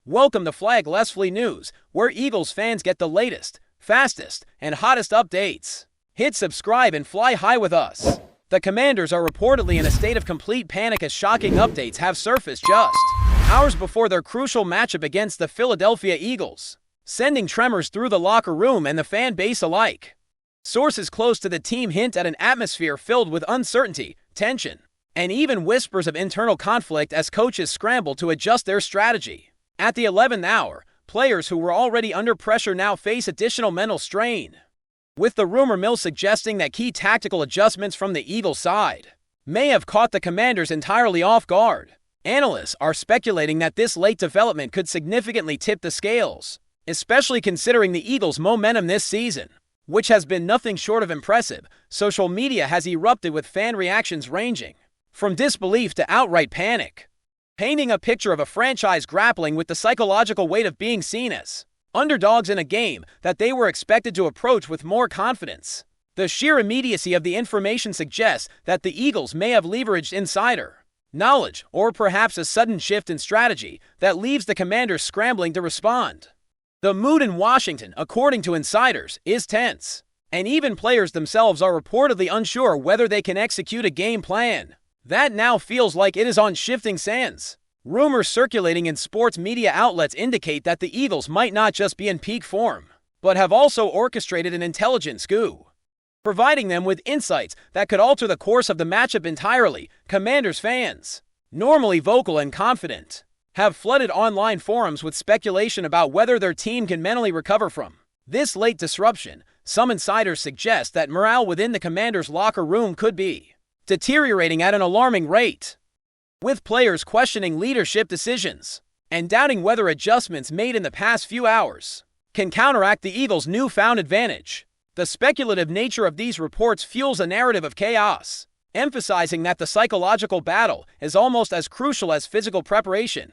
Welcome to FlyEaglesFly News, where Eagles fans get the latest, fastest, and hottest updates. Hit subscribe and fly high with us. The Commanders are reportedly in a state of complete panic as shocking updates have surfaced just hours before their crucial matchup against the Philadelphia Eagles, sending tremors through the locker room and the fan base alike. Sources close to the team hint at an atmosphere filled with uncertainty, tension, and even whispers of internal conflict as coaches scramble to adjust their strategy. At the 11th hour, players who were already under pressure now face additional mental strain, with the rumor mill suggesting that key tactical adjustments from the Eagles side may have caught the Commanders entirely off guard. Analysts are speculating that this late development could significantly tip the scales, especially considering the Eagles' momentum this season, which has been nothing short of impressive. Social media has erupted with fan reactions ranging from disbelief to outright panic, painting a picture of a franchise grappling with the psychological weight of being seen as underdogs in a game that they were expected to approach with more confidence. The sheer immediacy of the information suggests that the Eagles may have leveraged insider knowledge or perhaps a sudden shift in strategy that leaves the Commanders scrambling to respond. The mood in Washington, according to insiders, is tense, and even players themselves are reportedly unsure whether they can execute a game plan that now feels like it is on shifting sands. Rumors circulating in sports media outlets indicate that the Eagles might not just be in peak form, but have also orchestrated an intelligence coup, providing them with insights that could alter the course of the matchup entirely. Commanders fans, normally vocal and confident, have flooded online forums with speculation about whether their team can mentally recover from this late disruption. Some insiders suggest that morale within the Commanders' locker room could be deteriorating at an alarming rate, with players questioning leadership decisions and doubting whether adjustments made in the past few hours can counteract the Eagles' newfound advantage. The speculative nature of these reports fuels a narrative of chaos, emphasizing that the psychological battle is almost as crucial as physical preparation.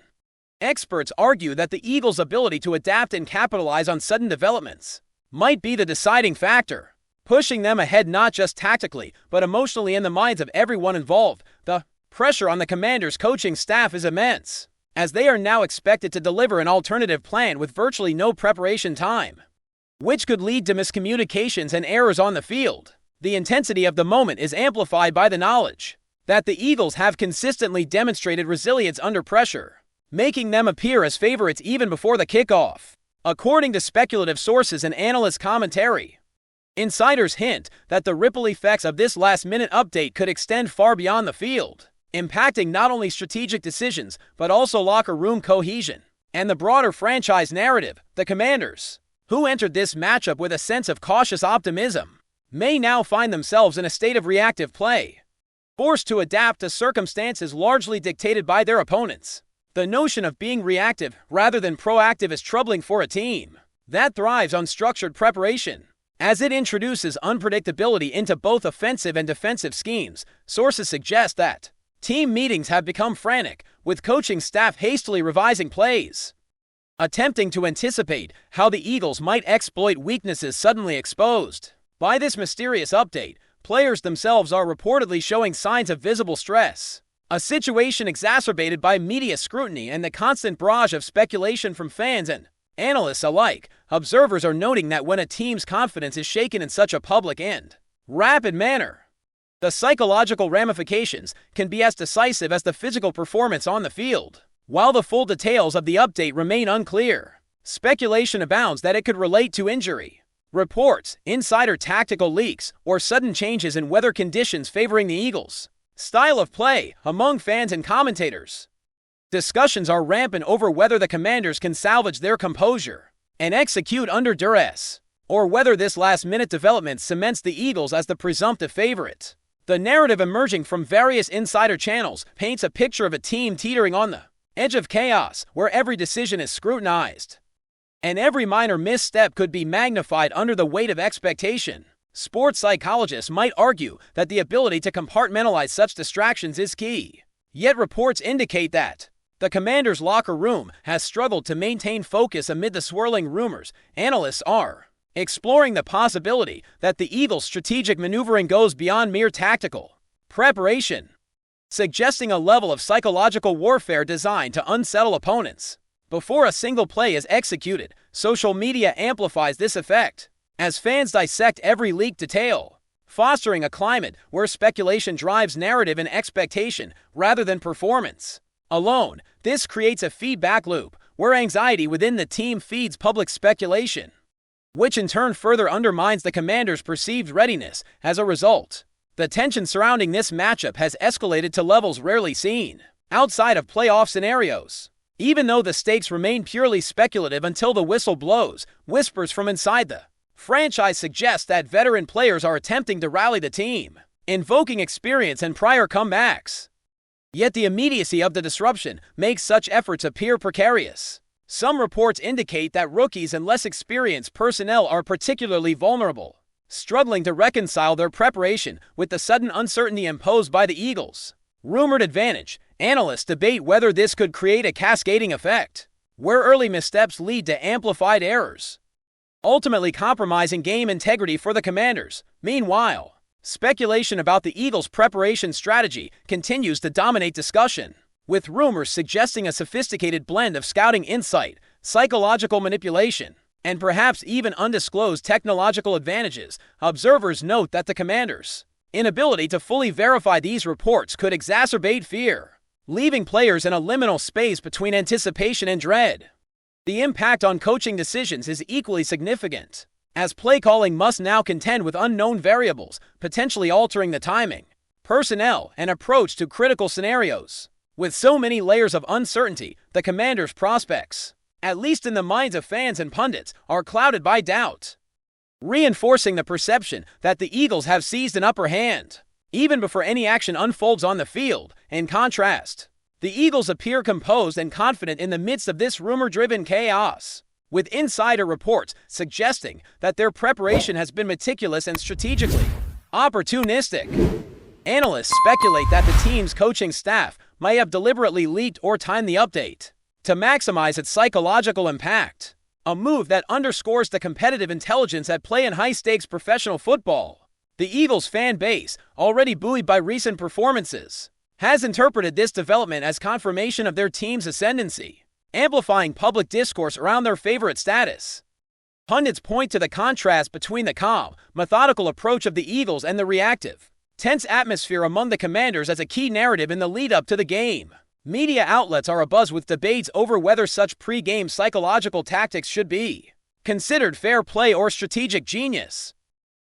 Experts argue that the Eagles' ability to adapt and capitalize on sudden developments might be the deciding factor, pushing them ahead not just tactically, but emotionally in the minds of everyone involved. The pressure on the Commanders' coaching staff is immense, as they are now expected to deliver an alternative plan with virtually no preparation time, which could lead to miscommunications and errors on the field. The intensity of the moment is amplified by the knowledge that the Eagles have consistently demonstrated resilience under pressure, making them appear as favorites even before the kickoff. According to speculative sources and analyst commentary, insiders hint that the ripple effects of this last-minute update could extend far beyond the field, impacting not only strategic decisions but also locker room cohesion and the broader franchise narrative. The Commanders, who entered this matchup with a sense of cautious optimism, may now find themselves in a state of reactive play, forced to adapt to circumstances largely dictated by their opponents. The notion of being reactive rather than proactive is troubling for a team that thrives on structured preparation, as it introduces unpredictability into both offensive and defensive schemes. Sources suggest that team meetings have become frantic, with coaching staff hastily revising plays, attempting to anticipate how the Eagles might exploit weaknesses suddenly exposed by this mysterious update. Players themselves are reportedly showing signs of visible stress, a situation exacerbated by media scrutiny and the constant barrage of speculation from fans and analysts alike. Observers are noting that when a team's confidence is shaken in such a public and rapid manner, the psychological ramifications can be as decisive as the physical performance on the field. While the full details of the update remain unclear, speculation abounds that it could relate to injury reports, insider tactical leaks, or sudden changes in weather conditions favoring the Eagles' style of play. Among fans and commentators, discussions are rampant over whether the Commanders can salvage their composure and execute under duress, or whether this last-minute development cements the Eagles as the presumptive favorite. The narrative emerging from various insider channels paints a picture of a team teetering on the edge of chaos, where every decision is scrutinized, and every minor misstep could be magnified under the weight of expectation. Sports psychologists might argue that the ability to compartmentalize such distractions is key, yet reports indicate that the Commanders' locker room has struggled to maintain focus amid the swirling rumors. Analysts are exploring the possibility that the Eagles' strategic maneuvering goes beyond mere tactical preparation, suggesting a level of psychological warfare designed to unsettle opponents. Before a single play is executed, social media amplifies this effect, as fans dissect every leaked detail, fostering a climate where speculation drives narrative and expectation rather than performance alone. This creates a feedback loop where anxiety within the team feeds public speculation, which in turn further undermines the Commanders' perceived readiness. As a result, the tension surrounding this matchup has escalated to levels rarely seen outside of playoff scenarios. Even though the stakes remain purely speculative until the whistle blows, whispers from inside the franchise suggest that veteran players are attempting to rally the team, invoking experience and prior comebacks. Yet the immediacy of the disruption makes such efforts appear precarious. Some reports indicate that rookies and less experienced personnel are particularly vulnerable, struggling to reconcile their preparation with the sudden uncertainty imposed by the Eagles' rumored advantage. Analysts debate whether this could create a cascading effect, where early missteps lead to amplified errors, ultimately compromising game integrity for the Commanders. Meanwhile, speculation about the Eagles' preparation strategy continues to dominate discussion, with rumors suggesting a sophisticated blend of scouting insight, psychological manipulation, and perhaps even undisclosed technological advantages. Observers note that the Commanders' inability to fully verify these reports could exacerbate fear, leaving players in a liminal space between anticipation and dread. The impact on coaching decisions is equally significant, as play calling must now contend with unknown variables, potentially altering the timing, personnel, and approach to critical scenarios. With so many layers of uncertainty, the Commanders' prospects, at least in the minds of fans and pundits, are clouded by doubt, reinforcing the perception that the Eagles have seized an upper hand, even before any action unfolds on the field. In contrast, the Eagles appear composed and confident in the midst of this rumor-driven chaos, with insider reports suggesting that their preparation has been meticulous and strategically opportunistic. Analysts speculate that the team's coaching staff may have deliberately leaked or timed the update to maximize its psychological impact, a move that underscores the competitive intelligence at play in high-stakes professional football. The Eagles fan base, already buoyed by recent performances, has interpreted this development as confirmation of their team's ascendancy, amplifying public discourse around their favorite status. Pundits point to the contrast between the calm, methodical approach of the Eagles and the reactive, tense atmosphere among the Commanders as a key narrative in the lead-up to the game. Media outlets are abuzz with debates over whether such pre-game psychological tactics should be considered fair play or strategic genius.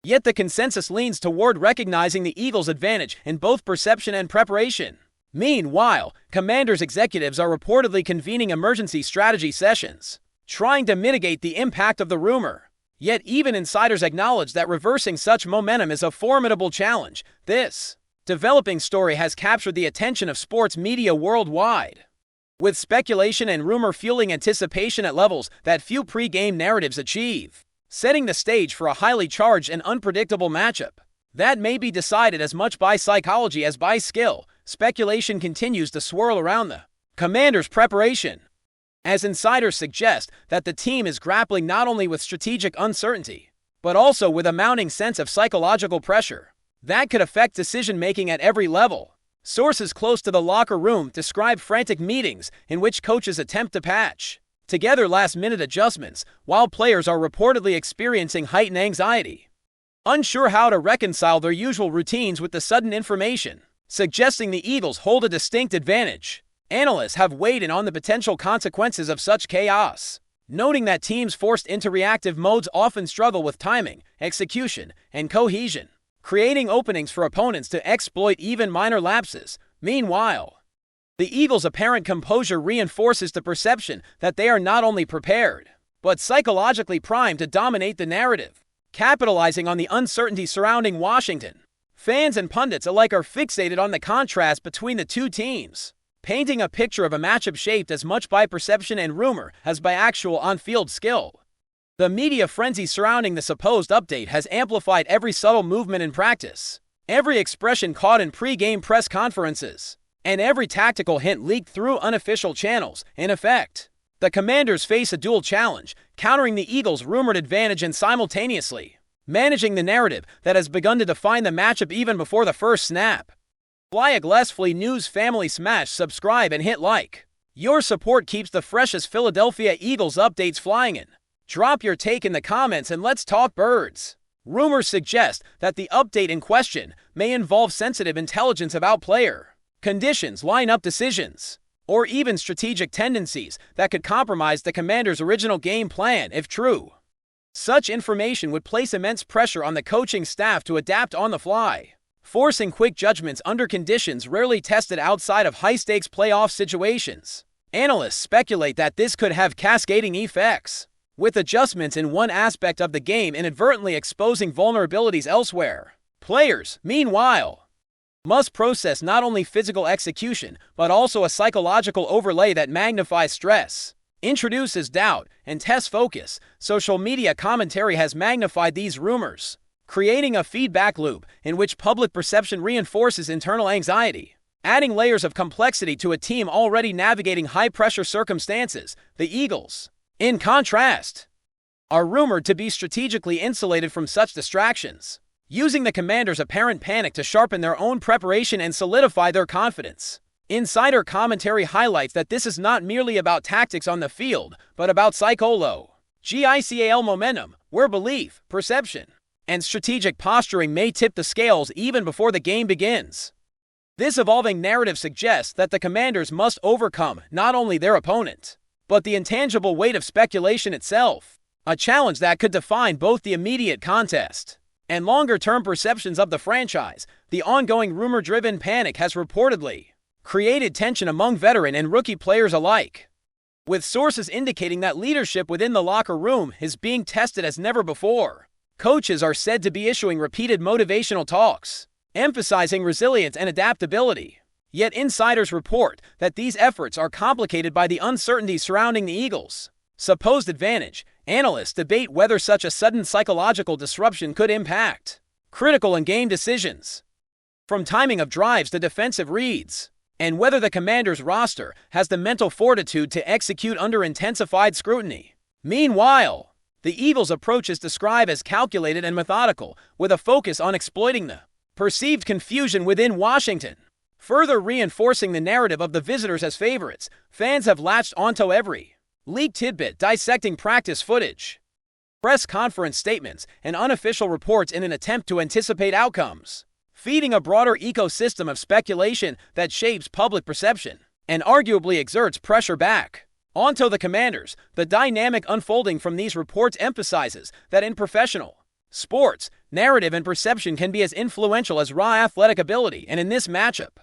Yet the consensus leans toward recognizing the Eagles' advantage in both perception and preparation. Meanwhile, Commanders executives are reportedly convening emergency strategy sessions, trying to mitigate the impact of the rumor. Yet even insiders acknowledge that reversing such momentum is a formidable challenge. This developing story has captured the attention of sports media worldwide, with speculation and rumor fueling anticipation at levels that few pre-game narratives achieve, setting the stage for a highly charged and unpredictable matchup that may be decided as much by psychology as by skill. Speculation continues to swirl around the Commanders' preparation, as insiders suggest that the team is grappling not only with strategic uncertainty, but also with a mounting sense of psychological pressure that could affect decision-making at every level. Sources close to the locker room describe frantic meetings in which coaches attempt to patch together last-minute adjustments, while players are reportedly experiencing heightened anxiety, unsure how to reconcile their usual routines with the sudden information, suggesting the Eagles hold a distinct advantage. Analysts have weighed in on the potential consequences of such chaos, noting that teams forced into reactive modes often struggle with timing, execution, and cohesion, creating openings for opponents to exploit even minor lapses. Meanwhile, the Eagles' apparent composure reinforces the perception that they are not only prepared, but psychologically primed to dominate the narrative, capitalizing on the uncertainty surrounding Washington. Fans and pundits alike are fixated on the contrast between the two teams, painting a picture of a matchup shaped as much by perception and rumor as by actual on-field skill. The media frenzy surrounding the supposed update has amplified every subtle movement in practice, every expression caught in pre-game press conferences, and every tactical hint leaked through unofficial channels. In effect, the Commanders face a dual challenge, countering the Eagles' rumored advantage and simultaneously managing the narrative that has begun to define the matchup even before the first snap. FlyEaglesFly News family, smash subscribe and hit like. Your support keeps the freshest Philadelphia Eagles updates flying in. Drop your take in the comments and let's talk birds. Rumors suggest that the update in question may involve sensitive intelligence about player conditions, lineup decisions, or even strategic tendencies that could compromise the Commanders' original game plan if true. Such information would place immense pressure on the coaching staff to adapt on the fly, forcing quick judgments under conditions rarely tested outside of high-stakes playoff situations. Analysts speculate that this could have cascading effects, with adjustments in one aspect of the game inadvertently exposing vulnerabilities elsewhere. Players, meanwhile, must process not only physical execution, but also a psychological overlay that magnifies stress, introduces doubt, and tests focus. Social media commentary has magnified these rumors, creating a feedback loop in which public perception reinforces internal anxiety, adding layers of complexity to a team already navigating high-pressure circumstances. The Eagles, in contrast, are rumored to be strategically insulated from such distractions, using the Commanders' apparent panic to sharpen their own preparation and solidify their confidence. Insider commentary highlights that this is not merely about tactics on the field, but about psychological momentum, where belief, perception, and strategic posturing may tip the scales even before the game begins. This evolving narrative suggests that the Commanders must overcome not only their opponent, but the intangible weight of speculation itself, a challenge that could define both the immediate contest and longer-term perceptions of the franchise. The ongoing rumor-driven panic has reportedly created tension among veteran and rookie players alike, with sources indicating that leadership within the locker room is being tested as never before. Coaches are said to be issuing repeated motivational talks, emphasizing resilience and adaptability. Yet insiders report that these efforts are complicated by the uncertainty surrounding the Eagles' supposed advantage. Analysts debate whether such a sudden psychological disruption could impact critical in-game decisions, from timing of drives to defensive reads, and whether the Commanders' roster has the mental fortitude to execute under intensified scrutiny. Meanwhile, the Eagles' approach is described as calculated and methodical, with a focus on exploiting the perceived confusion within Washington. Further reinforcing the narrative of the visitors as favorites, fans have latched onto every leaked tidbit, dissecting practice footage, press conference statements, and unofficial reports in an attempt to anticipate outcomes, feeding a broader ecosystem of speculation that shapes public perception and arguably exerts pressure back onto the Commanders. The dynamic unfolding from these reports emphasizes that in professional sports, narrative and perception can be as influential as raw athletic ability, and in this matchup,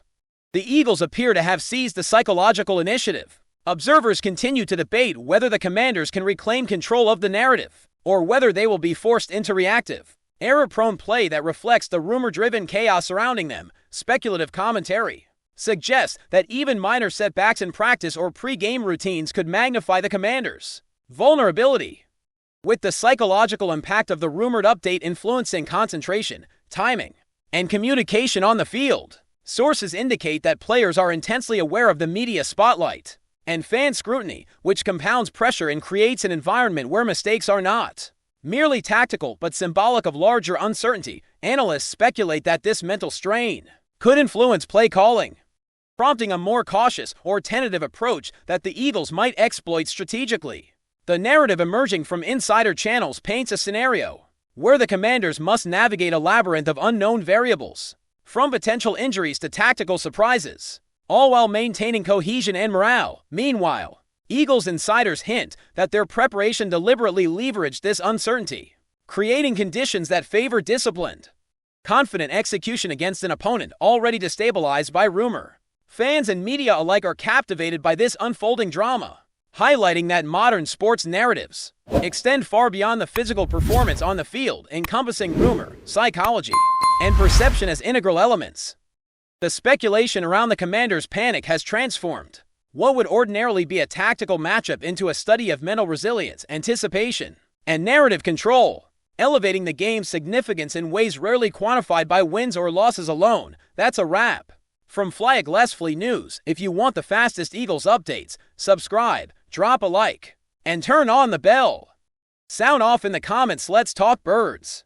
the Eagles appear to have seized the psychological initiative. Observers continue to debate whether the Commanders can reclaim control of the narrative, or whether they will be forced into reactive, error-prone play that reflects the rumor-driven chaos surrounding them. Speculative commentary suggests that even minor setbacks in practice or pre-game routines could magnify the Commanders' vulnerability, with the psychological impact of the rumored update influencing concentration, timing, and communication on the field. Sources indicate that players are intensely aware of the media spotlight and fan scrutiny, which compounds pressure and creates an environment where mistakes are not merely tactical but symbolic of larger uncertainty. Analysts speculate that this mental strain could influence play calling, prompting a more cautious or tentative approach that the Eagles might exploit strategically. The narrative emerging from insider channels paints a scenario where the Commanders must navigate a labyrinth of unknown variables, from potential injuries to tactical surprises, all while maintaining cohesion and morale. Meanwhile, Eagles insiders hint that their preparation deliberately leveraged this uncertainty, creating conditions that favor disciplined, confident execution against an opponent already destabilized by rumor. Fans and media alike are captivated by this unfolding drama, highlighting that modern sports narratives extend far beyond the physical performance on the field, encompassing rumor, psychology, and perception as integral elements. The speculation around the Commanders' panic has transformed what would ordinarily be a tactical matchup into a study of mental resilience, anticipation, and narrative control, elevating the game's significance in ways rarely quantified by wins or losses alone. That's a wrap. From FlyEaglesFly News, if you want the fastest Eagles updates, subscribe, drop a like, and turn on the bell. Sound off in the comments. Let's talk birds.